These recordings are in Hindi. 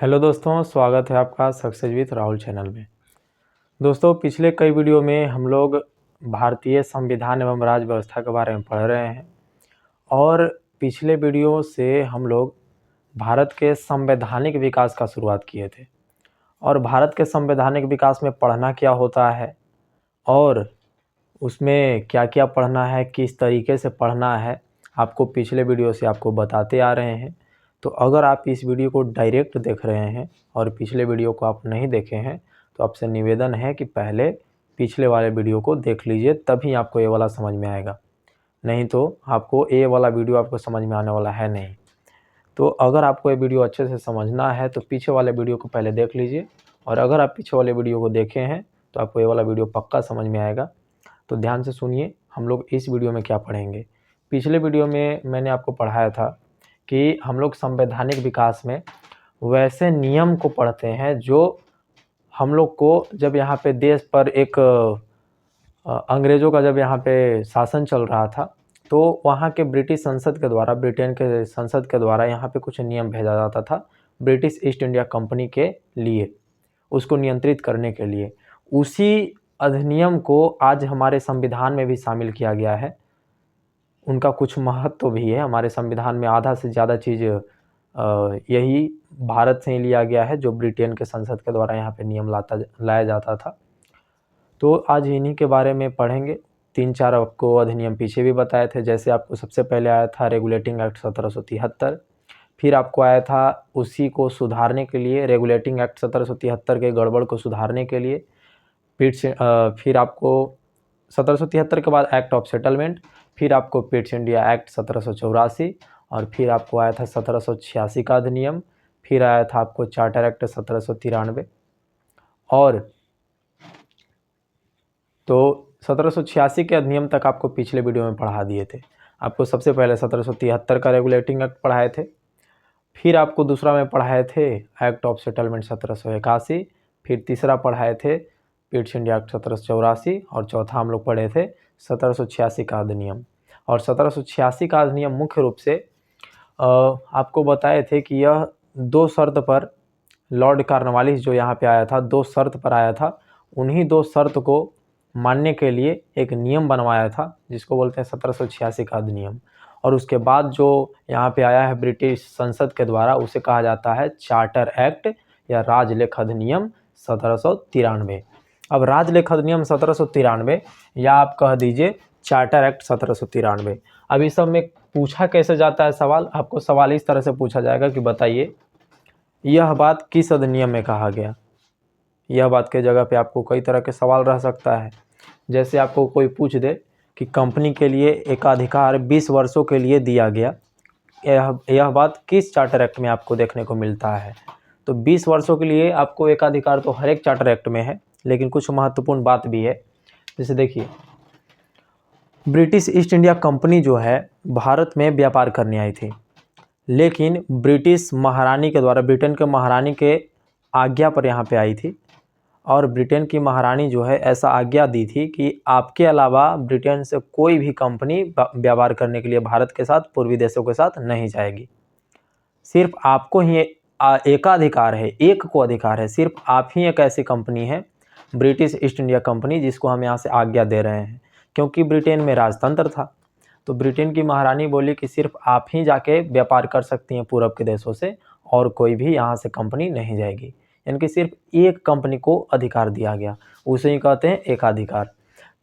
हेलो दोस्तों, स्वागत है आपका सक्सेस विथ राहुल चैनल में। दोस्तों, पिछले कई वीडियो में हम लोग भारतीय संविधान एवं राज्य व्यवस्था के बारे में पढ़ रहे हैं और पिछले वीडियो से हम लोग भारत के संवैधानिक विकास का शुरुआत किए थे और भारत के संवैधानिक विकास में पढ़ना क्या होता है और उसमें क्या क्या पढ़ना है, किस तरीके से पढ़ना है, आपको पिछले वीडियो से आपको बताते आ रहे हैं। तो अगर आप इस वीडियो को डायरेक्ट देख रहे हैं और पिछले वीडियो को आप नहीं देखे हैं तो आपसे निवेदन है कि पहले पिछले वाले वीडियो को देख लीजिए, तभी आपको ये वाला समझ में आएगा। नहीं तो आपको ये वाला वीडियो आपको समझ में आने वाला है नहीं। तो अगर आपको ये वीडियो अच्छे से समझना है तो पीछे वाले वीडियो को पहले देख लीजिए, और अगर आप पीछे वाले वीडियो को देखे हैं तो आपको ये वाला वीडियो पक्का समझ में आएगा। तो ध्यान से सुनिए, हम लोग इस वीडियो में क्या पढ़ेंगे। पिछले वीडियो में मैंने आपको पढ़ाया था कि हम लोग संवैधानिक विकास में वैसे नियम को पढ़ते हैं जो हम लोग को जब यहाँ पे देश पर एक अंग्रेज़ों का जब यहाँ पे शासन चल रहा था तो वहाँ के ब्रिटिश संसद के द्वारा, ब्रिटेन के संसद के द्वारा यहाँ पे कुछ नियम भेजा जाता था ब्रिटिश ईस्ट इंडिया कंपनी के लिए, उसको नियंत्रित करने के लिए। उसी अधिनियम को आज हमारे संविधान में भी शामिल किया गया है। उनका कुछ महत्व भी है। हमारे संविधान में आधा से ज़्यादा चीज़ यही भारत से ही लिया गया है, जो ब्रिटेन के संसद के द्वारा यहाँ पे नियम लाया जाता था। तो आज इन्हीं के बारे में पढ़ेंगे। 3-4 आपको अधिनियम पीछे भी बताए थे। जैसे आपको सबसे पहले आया था रेगुलेटिंग एक्ट 1773, फिर आपको आया था उसी को सुधारने के लिए रेगुलेटिंग एक्ट 1773 के गड़बड़ को सुधारने के लिए। फिर आपको 1773 के बाद एक्ट ऑफ सेटलमेंट, फिर आपको पिट्स इंडिया एक्ट 1784, और फिर आपको आया था 1786 का अधिनियम, फिर आया था आपको चार्टर एक्ट 1793। और तो 1786 के अधिनियम तक आपको पिछले वीडियो में पढ़ा दिए थे। आपको सबसे पहले 1773 का रेगुलेटिंग एक्ट पढ़ाए थे, फिर आपको दूसरा में पढ़ाए थे एक्ट ऑफ सेटलमेंट 1781, फिर तीसरा पढ़ाए थे पिट्स इंडिया एक्ट 1784, और चौथा हम लोग पढ़े थे 1786 का अधिनियम। और 1786 का अधिनियम मुख्य रूप से आपको बताए थे कि यह 2 शर्त पर, लॉर्ड कॉर्नवालिस जो यहाँ पे आया था 2 शर्त पर आया था, उन्हीं 2 शर्त को मानने के लिए एक नियम बनवाया था जिसको बोलते हैं 1786 का अधिनियम। और उसके बाद जो यहाँ पे आया है ब्रिटिश संसद के द्वारा, उसे कहा जाता है चार्टर एक्ट या राजलेख अधिनियम 1793। अब राजलेख अधिनियम 1793 या आप कह दीजिए चार्टर एक्ट 1793। अब इस सब में पूछा कैसे जाता है सवाल, आपको सवाल इस तरह से पूछा जाएगा कि बताइए यह बात किस अधिनियम में कहा गया। यह बात के जगह पे आपको कई तरह के सवाल रह सकता है। जैसे आपको कोई पूछ दे कि कंपनी के लिए एकाधिकार 20 वर्षों के लिए दिया गया, यह बात किस चार्टर एक्ट में आपको देखने को मिलता है। तो 20 वर्षों के लिए आपको एकाधिकार तो हर एक चार्टर एक्ट में है, लेकिन कुछ महत्वपूर्ण बात भी है। जैसे देखिए, ब्रिटिश ईस्ट इंडिया कंपनी जो है भारत में व्यापार करने आई थी, लेकिन ब्रिटिश महारानी के द्वारा, ब्रिटेन के महारानी के आज्ञा पर यहाँ पे आई थी। और ब्रिटेन की महारानी जो है ऐसा आज्ञा दी थी कि आपके अलावा ब्रिटेन से कोई भी कंपनी व्यापार करने के लिए भारत के साथ, पूर्वी देशों के साथ नहीं जाएगी। सिर्फ आपको ही एकाधिकार है, एक को अधिकार है, सिर्फ आप ही एक ऐसी कंपनी है ब्रिटिश ईस्ट इंडिया कंपनी जिसको हम यहाँ से आज्ञा दे रहे हैं, क्योंकि ब्रिटेन में राजतंत्र था। तो ब्रिटेन की महारानी बोली कि सिर्फ आप ही जाके व्यापार कर सकती हैं पूर्व के देशों से, और कोई भी यहाँ से कंपनी नहीं जाएगी। यानी कि सिर्फ एक कंपनी को अधिकार दिया गया, उसे ही कहते हैं एकाधिकार।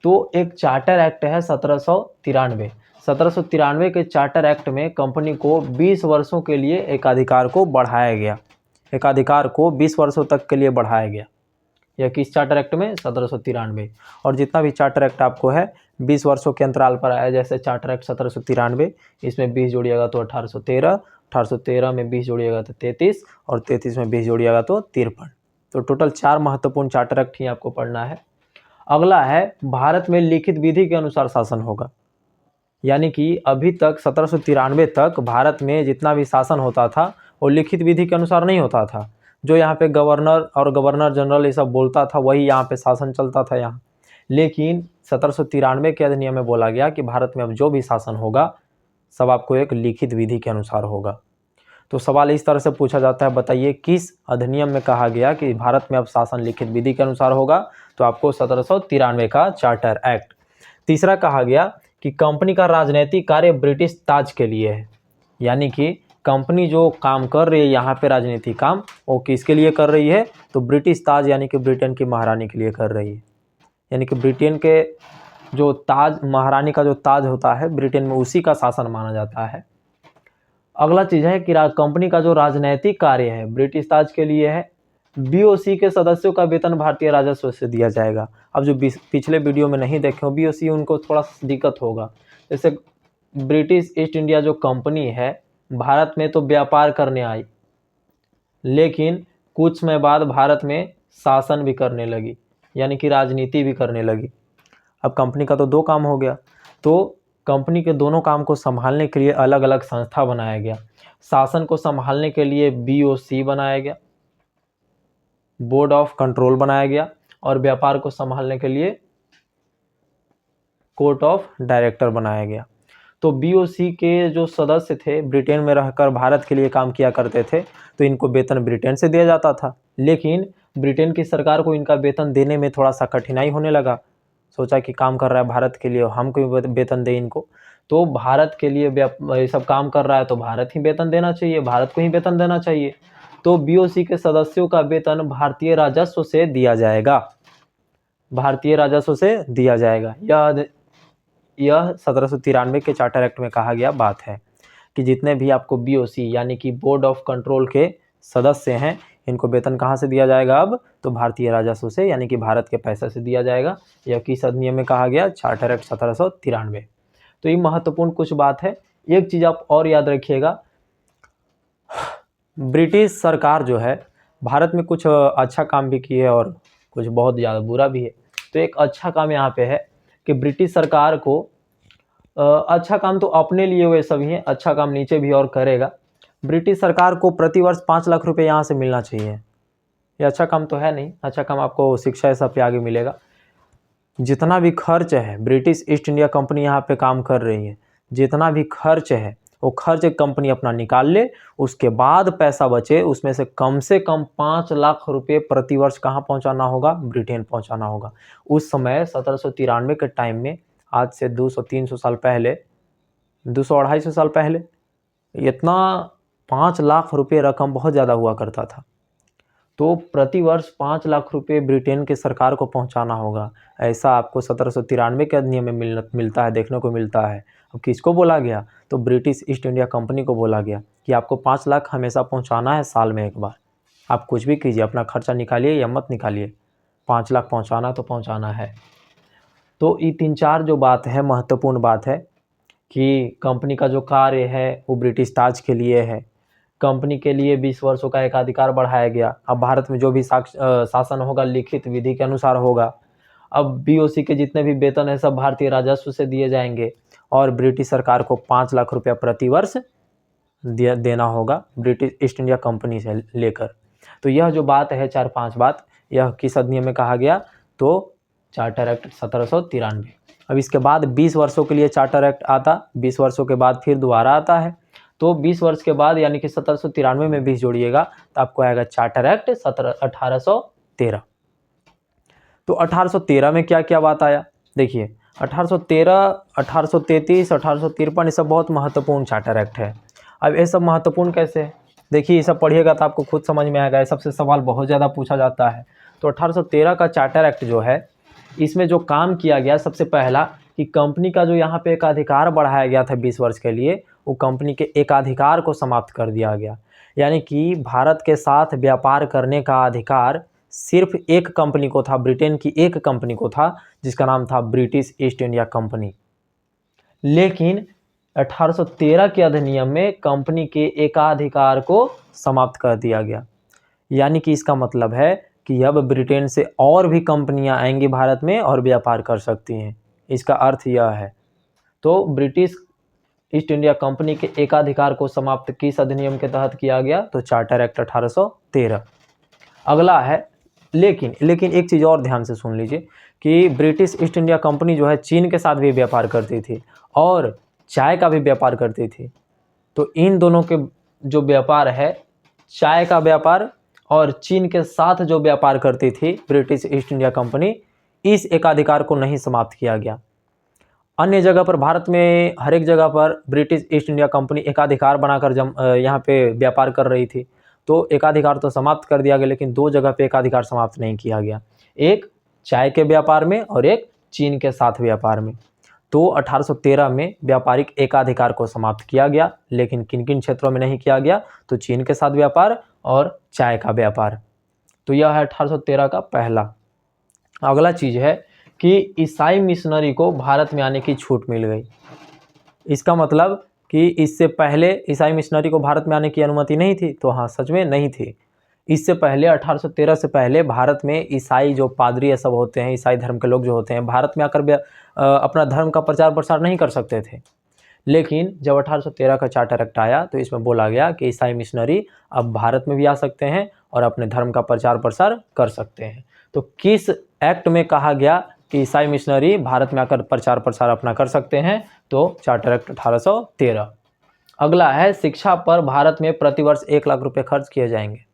तो एक चार्टर एक्ट है 1793। 1793 के चार्टर एक्ट में कंपनी को 20 वर्षों के लिए एकाधिकार को बढ़ाया गया, एकाधिकार को 20 वर्षों तक के लिए बढ़ाया गया। यह किस चार्टर एक्ट में? 1793। और जितना भी चार्टर एक्ट आपको है 20 वर्षों के अंतराल पर आया। जैसे चार्टर एक्ट 1793, इसमें 20 जोड़िएगा तो 1813, 1813 में 20 जोड़िएगा तो 33, और 33 में 20 जोड़िएगा तो 53। तो टोटल 4 महत्वपूर्ण चार्टर एक्ट ही आपको पढ़ना है। अगला है भारत में लिखित विधि के अनुसार शासन होगा। यानी कि अभी तक 1793 तक भारत में जितना भी शासन होता था वो लिखित विधि के अनुसार नहीं होता था। जो यहाँ पे गवर्नर और गवर्नर जनरल ये सब बोलता था वही यहाँ पे शासन चलता था यहाँ। लेकिन 1793 के अधिनियम में बोला गया कि भारत में अब जो भी शासन होगा सब आपको एक लिखित विधि के अनुसार होगा। तो सवाल इस तरह से पूछा जाता है, बताइए किस अधिनियम में कहा गया कि भारत में अब शासन लिखित विधि के अनुसार होगा, तो आपको 1793 का चार्टर एक्ट। तीसरा कहा गया कि कंपनी का राजनीतिक कार्य ब्रिटिश ताज के लिए है, यानी कि कंपनी जो काम कर रही है यहाँ पे राजनीतिक काम, वो किसके लिए कर रही है, तो ब्रिटिश ताज यानी कि ब्रिटेन की महारानी के लिए कर रही है। यानी कि ब्रिटेन के जो ताज, महारानी का जो ताज होता है ब्रिटेन में, उसी का शासन माना जाता है। अगला चीज़ है कि कंपनी का जो राजनैतिक कार्य है ब्रिटिश ताज के लिए है। बीओसी के सदस्यों का वेतन भारतीय राजस्व से दिया जाएगा। अब जो पिछले वीडियो में नहीं देखे हो बीओसी, उनको थोड़ा दिक्कत होगा। जैसे ब्रिटिश ईस्ट इंडिया जो कंपनी है भारत में तो व्यापार करने आई, लेकिन कुछ समय बाद भारत में शासन भी करने लगी, यानी कि राजनीति भी करने लगी। अब कंपनी का तो दो काम हो गया, तो कंपनी के दोनों काम को संभालने के लिए अलग अलग संस्था बनाया गया। शासन को संभालने के लिए बीओसी बनाया गया, बोर्ड ऑफ कंट्रोल बनाया गया, और व्यापार को संभालने के लिए कोर्ट ऑफ डायरेक्टर बनाया गया। तो बीओसी के जो सदस्य थे ब्रिटेन में रहकर भारत के लिए काम किया करते थे, तो इनको वेतन ब्रिटेन से दिया जाता था, लेकिन ब्रिटेन की सरकार को इनका वेतन देने में थोड़ा सा कठिनाई होने लगा। सोचा कि काम कर रहा है भारत के लिए, हम क्यों वेतन दें इनको, तो भारत के लिए ये सब काम कर रहा है तो भारत ही वेतन देना चाहिए, भारत को ही वेतन देना चाहिए। तो बीओसी के सदस्यों का वेतन भारतीय राजस्व से दिया जाएगा, भारतीय राजस्व से दिया जाएगा। यह 1793 के चार्टर एक्ट में कहा गया बात है कि जितने भी आपको बीओसी यानी कि बोर्ड ऑफ कंट्रोल के सदस्य हैं, इनको वेतन कहाँ से दिया जाएगा, अब तो भारतीय राजस्व से, यानी कि भारत के पैसे से दिया जाएगा। यह किस अधिनियम में कहा गया, चार्टर एक्ट 1793। तो ये महत्वपूर्ण कुछ बात है। एक चीज़ आप और याद रखिएगा, ब्रिटिश सरकार जो है भारत में कुछ अच्छा काम भी की है और कुछ बहुत ज़्यादा बुरा भी है। तो एक अच्छा काम यहाँ पे है कि ब्रिटिश सरकार को अच्छा काम तो अपने लिए वे सभी हैं, अच्छा काम नीचे भी और करेगा। ब्रिटिश सरकार को प्रतिवर्ष 5 लाख रुपए यहाँ से मिलना चाहिए। ये अच्छा काम तो है नहीं, अच्छा काम आपको शिक्षा सब पे आगे मिलेगा। जितना भी खर्च है, ब्रिटिश ईस्ट इंडिया कंपनी यहाँ पे काम कर रही है, जितना भी खर्च है वो खर्च कंपनी अपना निकाल ले, उसके बाद पैसा बचे उसमें से कम 5 लाख रुपए प्रतिवर्ष कहाँ पहुँचाना होगा, ब्रिटेन पहुँचाना होगा। उस समय 1793 के टाइम में, आज से 200-300 साल पहले, 200-250 साल पहले, इतना 5 लाख रुपए रकम बहुत ज़्यादा हुआ करता था। तो प्रतिवर्ष 5 लाख रुपए ब्रिटेन के सरकार को पहुंचाना होगा, ऐसा आपको 1793 के अधिनियम में मिलता है, देखने को मिलता है। अब किसको बोला गया, तो ब्रिटिश ईस्ट इंडिया कंपनी को बोला गया कि आपको 5 लाख हमेशा पहुंचाना है, साल में एक बार। आप कुछ भी कीजिए, अपना खर्चा निकालिए या मत निकालिए, 5 लाख पहुँचाना तो पहुँचाना है। तो ये 3-4 जो बात है, महत्वपूर्ण बात है कि कंपनी का जो कार्य है वो ब्रिटिश ताज के लिए है। कंपनी के लिए 20 वर्षों का एकाधिकार बढ़ाया गया। अब भारत में जो भी शासन होगा लिखित विधि के अनुसार होगा। अब बीओसी के जितने भी वेतन है सब भारतीय राजस्व से दिए जाएंगे, और ब्रिटिश सरकार को 5 लाख रुपया प्रतिवर्ष देना होगा ब्रिटिश ईस्ट इंडिया कंपनी से लेकर। तो यह जो बात है 4-5 बात, यह किस अधिनियम में कहा गया, तो चार्टर एक्ट 1793। अब इसके बाद 20 वर्षों के लिए चार्टर एक्ट आता, 20 वर्षों के बाद फिर दोबारा आता है। तो 20 वर्ष के बाद यानी कि 1793 में 20 जोड़िएगा तो आपको आएगा चार्टर एक्ट 1813। तो 1813 में क्या क्या बात आया, देखिए 1813, 1833, 1853, ये सब बहुत महत्वपूर्ण चार्टर एक्ट है। अब ये सब महत्वपूर्ण कैसे है, देखिए ये सब पढ़िएगा तो आपको खुद समझ में आएगा, सबसे सवाल बहुत ज़्यादा पूछा जाता है। तो 1813 का चार्टर एक्ट जो है, इसमें जो काम किया गया सबसे पहला कि कंपनी का जो यहाँ पे एकाधिकार बढ़ाया गया था 20 वर्ष के लिए, वो कंपनी के एकाधिकार को समाप्त कर दिया गया। यानी कि भारत के साथ व्यापार करने का अधिकार सिर्फ एक कंपनी को था, ब्रिटेन की एक कंपनी को था, जिसका नाम था ब्रिटिश ईस्ट इंडिया कंपनी। लेकिन 1813 के अधिनियम में कंपनी के एकाधिकार को समाप्त कर दिया गया। यानी कि इसका मतलब है कि अब ब्रिटेन से और भी कंपनियां आएंगी भारत में और व्यापार कर सकती हैं, इसका अर्थ यह है। तो ब्रिटिश ईस्ट इंडिया कंपनी के एकाधिकार को समाप्त किस अधिनियम के तहत किया गया, तो चार्टर एक्ट 1813। अगला है, लेकिन एक चीज़ और ध्यान से सुन लीजिए कि ब्रिटिश ईस्ट इंडिया कंपनी जो है चीन के साथ भी व्यापार करती थी और चाय का भी व्यापार करती थी। तो इन दोनों के जो व्यापार है, चाय का व्यापार और चीन के साथ जो व्यापार करती थी ब्रिटिश ईस्ट इंडिया कंपनी, इस एकाधिकार को नहीं समाप्त किया गया। अन्य जगह पर भारत में हर एक जगह पर ब्रिटिश ईस्ट इंडिया कंपनी एकाधिकार बनाकर यहाँ पे व्यापार कर रही थी, तो एकाधिकार तो समाप्त कर दिया गया, लेकिन दो जगह पे एकाधिकार समाप्त नहीं किया गया, एक चाय के व्यापार में और एक चीन के साथ व्यापार में। तो 1813 में व्यापारिक एकाधिकार को समाप्त किया गया, लेकिन किन किन क्षेत्रों में नहीं किया गया, तो चीन के साथ व्यापार और चाय का व्यापार। तो यह है 1813 का पहला। अगला चीज है कि ईसाई मिशनरी को भारत में आने की छूट मिल गई। इसका मतलब कि इससे पहले ईसाई मिशनरी को भारत में आने की अनुमति नहीं थी, तो हाँ, सच में नहीं थी। इससे पहले 1813 से पहले भारत में ईसाई जो पादरी सब होते हैं, ईसाई धर्म के लोग जो होते हैं, भारत में आकर अपना धर्म का प्रचार प्रसार नहीं कर सकते थे। लेकिन जब 1813 का चार्टर एक्ट आया तो इसमें बोला गया कि ईसाई मिशनरी अब भारत में भी आ सकते हैं और अपने धर्म का प्रचार प्रसार कर सकते हैं। तो किस एक्ट में कहा गया कि ईसाई मिशनरी भारत में आकर प्रचार प्रसार अपना कर सकते हैं? तो चार्टर एक्ट 1813। अगला है शिक्षा पर भारत में प्रतिवर्ष 1 लाख रुपए खर्च किए जाएंगे।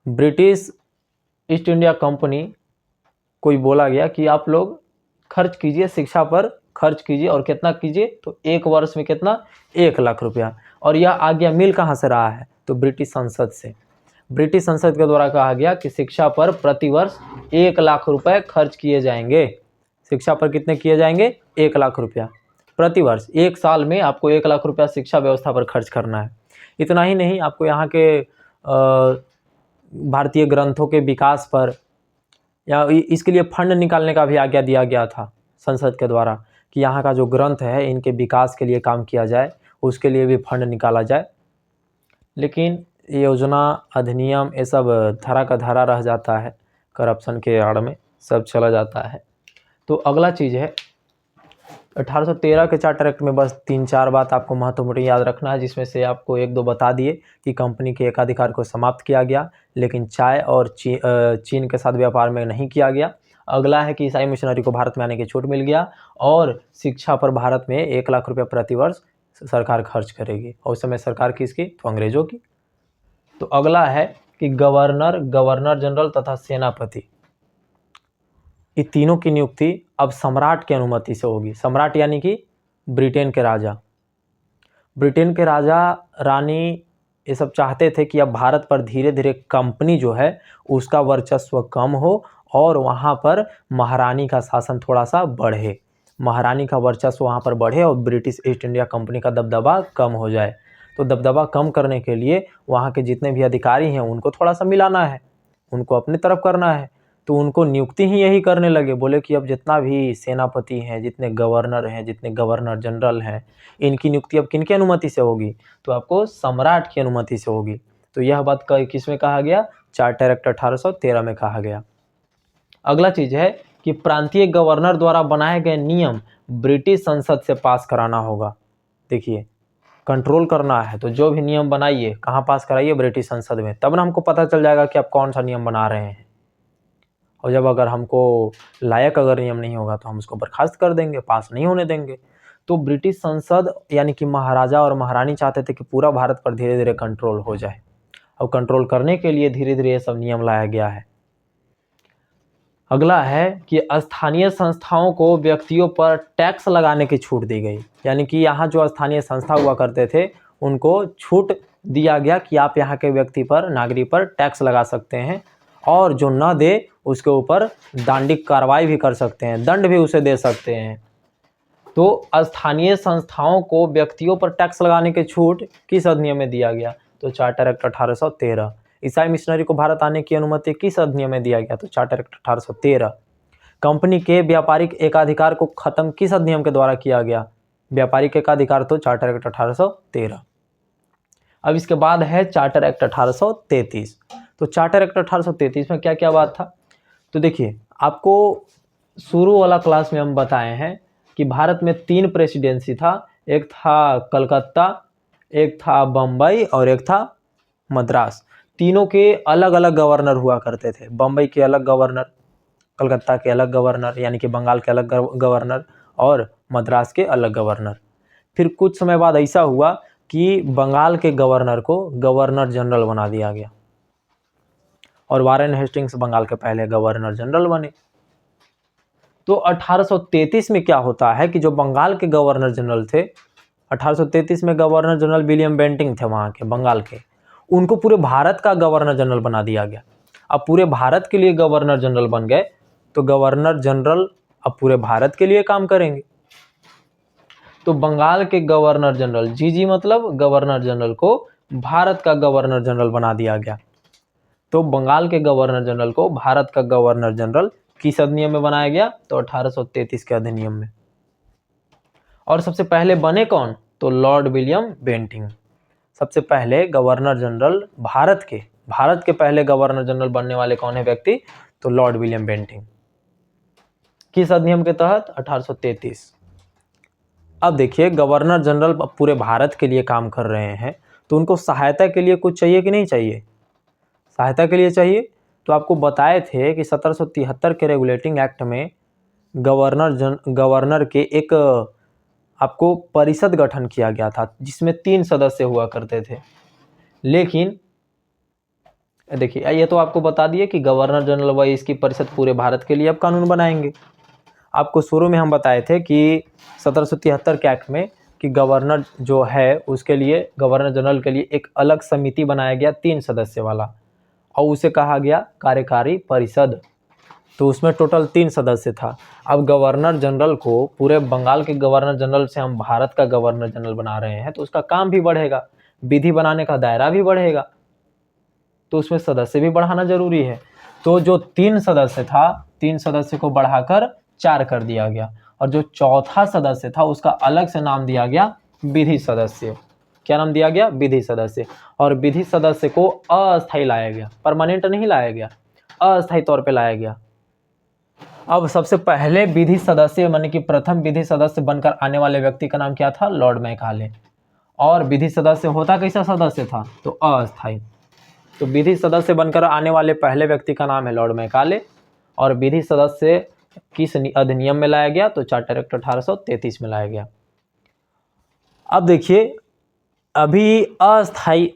ब्रिटिश ईस्ट इंडिया कंपनी को बोला गया कि आप लोग खर्च कीजिए, शिक्षा पर खर्च कीजिए, और कितना कीजिए? तो एक वर्ष में कितना? 1 लाख रुपया। और यह आज्ञा मिल कहाँ से रहा है? तो ब्रिटिश संसद से। ब्रिटिश संसद के द्वारा कहा गया कि शिक्षा पर प्रतिवर्ष 1 लाख रुपए खर्च किए जाएंगे। शिक्षा पर कितने किए जाएंगे? 1 लाख रुपया प्रतिवर्ष। एक साल में आपको 1 लाख रुपया शिक्षा व्यवस्था पर खर्च करना है। इतना ही नहीं, आपको यहाँ के भारतीय ग्रंथों के विकास पर या इसके लिए फंड निकालने का भी आज्ञा दिया गया था संसद के द्वारा कि यहाँ का जो ग्रंथ है इनके विकास के लिए काम किया जाए, उसके लिए भी फंड निकाला जाए। लेकिन योजना, अधिनियम, ये सब धारा का धारा रह जाता है, करप्शन के आड़ में सब चला जाता है। तो अगला चीज़ है 1813 के चार्टर एक्ट में बस 3-4 बात आपको महत्वपूर्ण याद रखना है, जिसमें से आपको 1-2 बता दिए कि कंपनी के एकाधिकार को समाप्त किया गया, लेकिन चाय और चीन के साथ व्यापार में नहीं किया गया। अगला है कि ईसाई मिशनरी को भारत में आने की छूट मिल गया, और शिक्षा पर भारत में 1 लाख रुपया प्रतिवर्ष सरकार खर्च करेगी। और उस समय सरकार किसकी? तो अंग्रेजों की। तो अगला है कि गवर्नर, गवर्नर जनरल तथा सेनापति, ये तीनों की नियुक्ति अब सम्राट की अनुमति से होगी। सम्राट यानी कि ब्रिटेन के राजा। ब्रिटेन के राजा रानी ये सब चाहते थे कि अब भारत पर धीरे धीरे कंपनी जो है उसका वर्चस्व कम हो और वहाँ पर महारानी का शासन थोड़ा सा बढ़े, महारानी का वर्चस्व वहाँ पर बढ़े और ब्रिटिश ईस्ट इंडिया कंपनी का दबदबा कम हो जाए। तो दबदबा कम करने के लिए वहाँ के जितने भी अधिकारी हैं उनको थोड़ा सा मिलाना है, उनको अपनी तरफ करना है। तो उनको नियुक्ति ही यही करने लगे। बोले कि अब जितना भी सेनापति हैं, जितने गवर्नर हैं, जितने गवर्नर जनरल हैं, इनकी नियुक्ति अब किनकी अनुमति से होगी? तो आपको सम्राट की अनुमति से होगी। तो यह बात किस में कहा गया? चार्टर एक्ट 1813 में कहा गया। अगला चीज है कि प्रांतीय गवर्नर द्वारा बनाए गए नियम ब्रिटिश संसद से पास कराना होगा। देखिए, कंट्रोल करना है तो जो भी नियम बनाइए कहाँ पास कराइए? ब्रिटिश संसद में। तब ना हमको पता चल जाएगा कि आप कौन सा नियम बना रहे हैं। और जब अगर हमको लायक अगर नियम नहीं होगा तो हम उसको बर्खास्त कर देंगे, पास नहीं होने देंगे। तो ब्रिटिश संसद यानी कि महाराजा और महारानी चाहते थे कि पूरा भारत पर धीरे धीरे कंट्रोल हो जाए, और कंट्रोल करने के लिए धीरे धीरे ये सब नियम लाया गया है। अगला है कि स्थानीय संस्थाओं को व्यक्तियों पर टैक्स लगाने की छूट दी गई। यानी कि यहाँ जो स्थानीय संस्था हुआ करते थे उनको छूट दिया गया कि आप यहाँ के व्यक्ति पर, नागरिक पर टैक्स लगा सकते हैं, और जो न दे उसके ऊपर दंडिक कार्रवाई भी कर सकते हैं, दंड भी उसे दे सकते हैं। तो स्थानीय संस्थाओं को व्यक्तियों पर टैक्स लगाने की छूट किस अधिनियम में दिया गया? तो चार्टर एक्ट 1813। ईसाई मिशनरी को भारत आने की अनुमति किस अधिनियम में दिया गया? तो चार्टर एक्ट 1813। कंपनी के व्यापारिक एकाधिकार को खत्म किस अधिनियम के द्वारा किया गया? व्यापारिक एकाधिकार, तो चार्टर एक्ट 1813। अब इसके बाद है चार्टर एक्ट 1833। तो चार्टर एक्ट 1833 में क्या क्या बात था? तो देखिए, आपको शुरू वाला क्लास में हम बताए हैं कि भारत में 3 प्रेसिडेंसी था। एक था कलकत्ता, एक था बम्बई और एक था मद्रास। तीनों के अलग अलग गवर्नर हुआ करते थे। बम्बई के अलग गवर्नर, कलकत्ता के अलग गवर्नर यानी कि बंगाल के अलग गवर्नर, और मद्रास के अलग गवर्नर। फिर कुछ समय बाद ऐसा हुआ कि बंगाल के गवर्नर को गवर्नर जनरल बना दिया गया और वारेन हेस्टिंग्स बंगाल के पहले गवर्नर जनरल बने। तो 1833 में क्या होता है कि जो बंगाल के गवर्नर जनरल थे, 1833 में गवर्नर जनरल विलियम बेंटिंग थे वहाँ के बंगाल के, उनको पूरे भारत का गवर्नर जनरल बना दिया गया। अब पूरे भारत के लिए गवर्नर जनरल बन गए तो गवर्नर जनरल अब पूरे भारत के लिए काम करेंगे। तो बंगाल के गवर्नर जनरल, जी मतलब गवर्नर जनरल को भारत का गवर्नर जनरल बना दिया गया। तो बंगाल के गवर्नर जनरल को भारत का गवर्नर जनरल किस अधिनियम में बनाया गया? तो 1833 के अधिनियम में। और सबसे पहले बने कौन? तो लॉर्ड विलियम बेंटिंग सबसे पहले गवर्नर जनरल भारत के पहले गवर्नर जनरल बनने वाले कौन है व्यक्ति? तो लॉर्ड विलियम बेंटिंग। किस अधिनियम के तहत? 1833। अब देखिए, गवर्नर जनरल पूरे भारत के लिए काम कर रहे हैं तो उनको सहायता के लिए कुछ चाहिए कि नहीं चाहिए? सहायता के लिए चाहिए। तो आपको बताए थे कि 1773 के रेगुलेटिंग एक्ट में गवर्नर के एक आपको परिषद गठन किया गया था जिसमें 3 सदस्य हुआ करते थे। लेकिन देखिए, ये तो आपको बता दिए कि गवर्नर जनरल व इसकी परिषद पूरे भारत के लिए अब कानून बनाएंगे। आपको शुरू में हम बताए थे कि 1773 के एक्ट में कि गवर्नर जो है उसके लिए, गवर्नर जनरल के लिए एक अलग समिति बनाया गया 3 सदस्य वाला, और उसे कहा गया कार्यकारी परिषद। तो उसमें टोटल 3 सदस्य था। अब गवर्नर जनरल को, पूरे बंगाल के गवर्नर जनरल से हम भारत का गवर्नर जनरल बना रहे हैं तो उसका काम भी बढ़ेगा, विधि बनाने का दायरा भी बढ़ेगा, तो उसमें सदस्य भी बढ़ाना जरूरी है। तो जो 3 सदस्य था, 3 सदस्य को बढ़ाकर 4 कर दिया गया, और जो चौथा सदस्य था उसका अलग से नाम दिया गया विधि सदस्य। क्या नाम दिया गया? विधि सदस्य। और विधि सदस्य को अस्थायी लाया गया, परमानेंट नहीं लाया गया, अस्थायी तौर पे लाया गया। अब सबसे पहले विधि सदस्य माने कि प्रथम विधि सदस्य बनकर आने वाले व्यक्ति का नाम क्या था? Lord Macaulay. और विधि सदस्य होता कैसा सदस्य था? तो अस्थायी। तो विधि सदस्य बनकर आने वाले पहले व्यक्ति का नाम है लॉर्ड मैकाले। और विधि सदस्य किस अधिनियम में लाया गया? तो चार्टर एक्ट 1833 में लाया गया। अब देखिए, अभी अस्थायी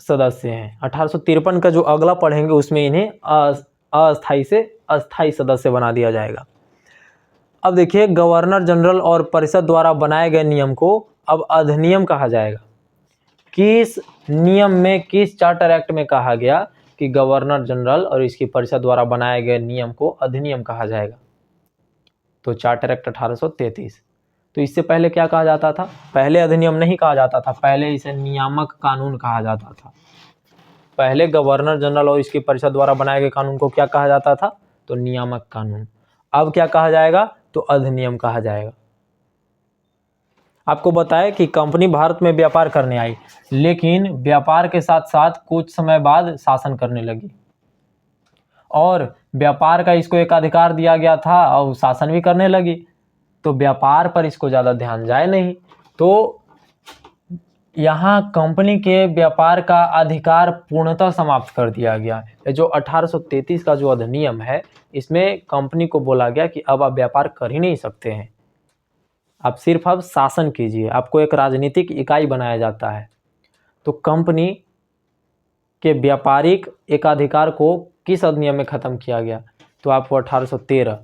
सदस्य हैं। 1853 का जो अगला पढ़ेंगे उसमें इन्हें अस्थायी से अस्थायी सदस्य बना दिया जाएगा। अब देखिए, गवर्नर जनरल और परिषद द्वारा बनाए गए नियम को अब अधिनियम कहा जाएगा। किस नियम में, किस चार्टर एक्ट में कहा गया कि गवर्नर जनरल और इसकी परिषद द्वारा बनाए गए नियम को अधिनियम कहा जाएगा? तो चार्टर एक्ट 1833। तो इससे पहले क्या कहा जाता था? पहले अधिनियम नहीं कहा जाता था, पहले इसे नियामक कानून कहा जाता था। पहले गवर्नर जनरल और इसकी परिषद द्वारा बनाए गए कानून को क्या कहा जाता था? तो नियामक कानून। अब क्या कहा जाएगा? तो अधिनियम कहा जाएगा। आपको बताया कि कंपनी भारत में व्यापार करने आई, लेकिन व्यापार के साथ साथ कुछ समय बाद शासन करने लगी, और व्यापार का इसको एक अधिकार दिया गया था और शासन भी करने लगी, तो व्यापार पर इसको ज़्यादा ध्यान जाए नहीं। तो यहाँ कंपनी के व्यापार का अधिकार पूर्णतः समाप्त कर दिया गया है। जो 1833 का जो अधिनियम है, इसमें कंपनी को बोला गया कि अब आप व्यापार कर ही नहीं सकते हैं, आप सिर्फ अब शासन कीजिए, आपको एक राजनीतिक इकाई बनाया जाता है। तो कंपनी के व्यापारिक एकाधिकार को किस अधिनियम में ख़त्म किया गया? तो आपको 1813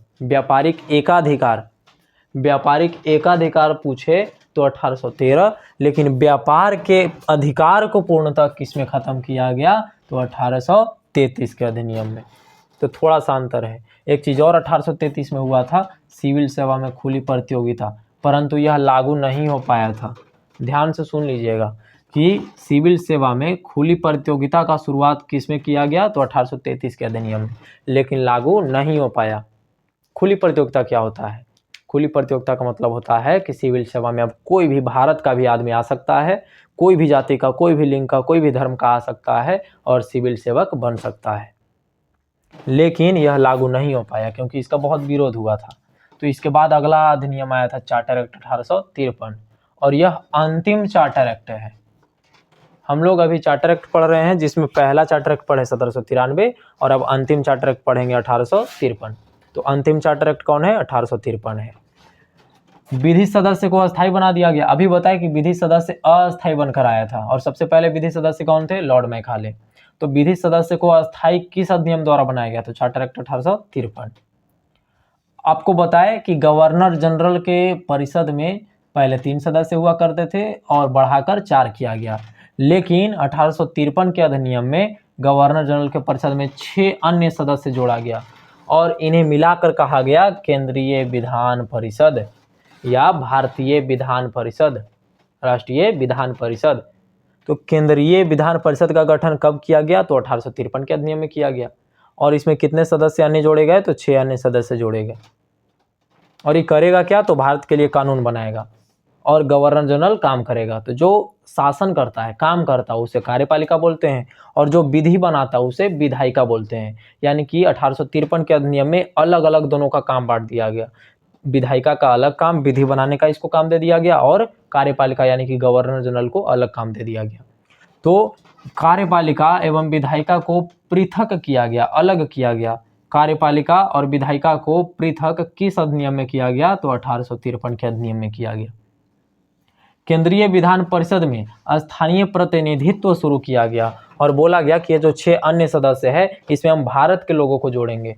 व्यापारिक एकाधिकार पूछे तो 1813, लेकिन व्यापार के अधिकार को पूर्णतः किस में ख़त्म किया गया? तो 1833 के अधिनियम में। तो थोड़ा सा अंतर है। एक चीज़ और 1833 में हुआ था, सिविल सेवा में खुली प्रतियोगिता, परंतु यह लागू नहीं हो पाया था। ध्यान से सुन लीजिएगा कि सिविल सेवा में खुली प्रतियोगिता का शुरुआत किस में किया गया? तो 1833 के अधिनियम में, लेकिन लागू नहीं हो पाया। खुली प्रतियोगिता क्या होता है? खुली प्रतियोगिता का मतलब होता है कि सिविल सेवा में अब कोई भी भारत का भी आदमी आ सकता है, कोई भी जाति का, कोई भी लिंग का, कोई भी धर्म का आ सकता है और सिविल सेवक बन सकता है। लेकिन यह लागू नहीं हो पाया क्योंकि इसका बहुत विरोध हुआ था। तो इसके बाद अगला अधिनियम आया था चार्टर एक्ट 1853, और यह अंतिम चार्टर एक्ट है। हम लोग अभी चार्टर एक्ट पढ़ रहे हैं जिसमें पहला चार्टर एक्ट पढ़े 1793 और अब अंतिम चार्टर एक्ट पढ़ेंगे 1853। तो अंतिम चार्टर एक्ट कौन है? 1853 है। विधि सदस्य को अस्थायी बना दिया गया। अभी बताया कि विधि सदस्य अस्थायी बनकर आया था और सबसे पहले विधि सदस्य कौन थे? Lord Macaulay. तो विधि सदस्य को अस्थायी किस अधिनियम द्वारा बनाया गया? तो चार्टर एक्ट 1853। आपको बताया कि गवर्नर जनरल के परिषद में पहले 3 सदस्य हुआ करते थे और बढ़ाकर 4 किया गया, लेकिन 1853 के अधिनियम में गवर्नर जनरल के परिषद में 6 अन्य सदस्य जोड़ा गया और इन्हें मिलाकर कहा गया केंद्रीय विधान परिषद या भारतीय विधान परिषद, राष्ट्रीय विधान परिषद। तो केंद्रीय विधान परिषद का गठन कब किया गया? तो 1853 के अधिनियम में किया गया और इसमें कितने सदस्य अन्य जोड़े गए? तो 6 अन्य सदस्य जोड़े गए। और ये करेगा क्या? तो भारत के लिए कानून बनाएगा और गवर्नर जनरल काम करेगा। तो जो शासन करता है, काम करता है, उसे कार्यपालिका बोलते हैं और जो विधि बनाता है उसे विधायिका बोलते हैं। यानी कि 1853 के अधिनियम में अलग अलग दोनों का काम बांट दिया गया। विधायिका का अलग काम, विधि बनाने का इसको काम दे दिया गया और कार्यपालिका यानी कि गवर्नर जनरल को अलग काम दे दिया गया। तो कार्यपालिका एवं विधायिका को पृथक किया गया, अलग किया गया। कार्यपालिका और विधायिका को पृथक किस अधिनियम में किया गया? तो 1853 के अधिनियम में किया गया। केंद्रीय विधान परिषद में स्थानीय प्रतिनिधित्व शुरू किया गया और बोला गया कि ये जो 6 अन्य सदस्य है इसमें हम भारत के लोगों को जोड़ेंगे,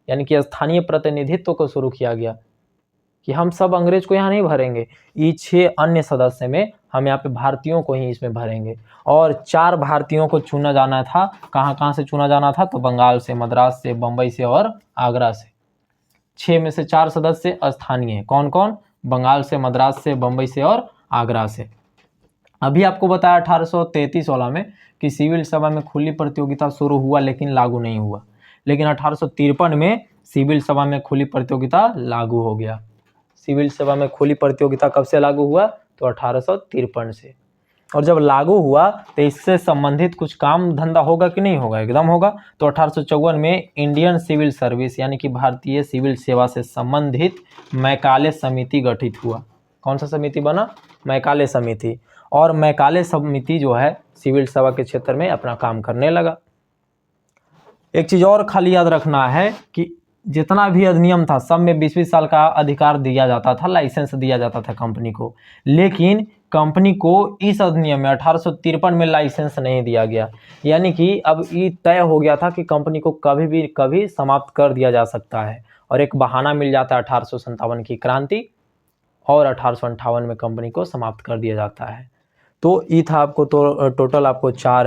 यानी कि स्थानीय प्रतिनिधित्व को शुरू किया गया कि हम सब अंग्रेज को यहाँ नहीं भरेंगे, ये 6 अन्य सदस्य में हम यहाँ पे भारतीयों को ही इसमें भरेंगे। और 4 भारतीयों को चुना जाना था। कहाँ से चुना जाना था? तो बंगाल से, मद्रास से, बम्बई से और आगरा से। 6 में से 4 सदस्य स्थानीय। कौन कौन? बंगाल से, मद्रास से, बम्बई से और आगरा से। अभी आपको बताया 1833 वाला में कि सिविल सेवा में खुली प्रतियोगिता शुरू हुआ लेकिन लागू नहीं हुआ, लेकिन 1853 में सिविल सेवा में खुली प्रतियोगिता लागू हो गया। सिविल सेवा में खुली प्रतियोगिता कब से लागू हुआ? तो 1853 से। और जब लागू हुआ तो इससे संबंधित कुछ काम धंधा होगा कि नहीं होगा? एकदम होगा। तो 1854 में इंडियन सिविल सर्विस यानी कि भारतीय सिविल सेवा से संबंधित मैकाले समिति गठित हुआ। कौन सा समिति बना? मैकाले समिति। और मैकाले समिति जो है सिविल सेवा के क्षेत्र में अपना काम करने लगा। एक चीज और खाली याद रखना है कि जितना भी अधिनियम था सब में 20-20 साल का अधिकार दिया जाता था, लाइसेंस दिया जाता था कंपनी को, लेकिन कंपनी को इस अधिनियम में 1853 में लाइसेंस नहीं दिया गया। यानी कि अब ये तय हो गया था कि कंपनी को कभी भी कभी समाप्त कर दिया जा सकता है और एक बहाना मिल जाता है 1857 की क्रांति और 1858 में कंपनी को समाप्त कर दिया जाता है। तो ये था आपको तो टोटल आपको 4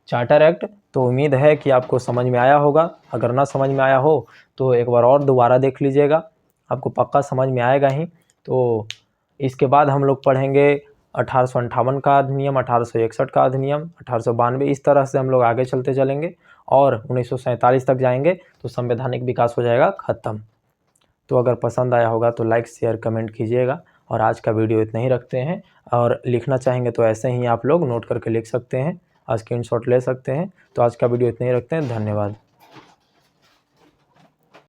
चार्टर एक्ट। तो उम्मीद है कि आपको समझ में आया होगा। अगर ना समझ में आया हो तो एक बार और दोबारा देख लीजिएगा, आपको पक्का समझ में आएगा ही। तो इसके बाद हम लोग पढ़ेंगे 1858 का अधिनियम, 1861 का अधिनियम, 1892, इस तरह से हम लोग आगे चलते चलेंगे और 1947 तक जाएंगे तो संवैधानिक विकास हो जाएगा ख़त्म। तो अगर पसंद आया होगा तो लाइक, शेयर, कमेंट कीजिएगा। और आज का वीडियो इतना ही रखते हैं। और लिखना चाहेंगे तो ऐसे ही आप लोग नोट करके लिख सकते हैं, स्क्रीनशॉट ले सकते हैं। तो आज का वीडियो इतना ही रखते हैं। धन्यवाद।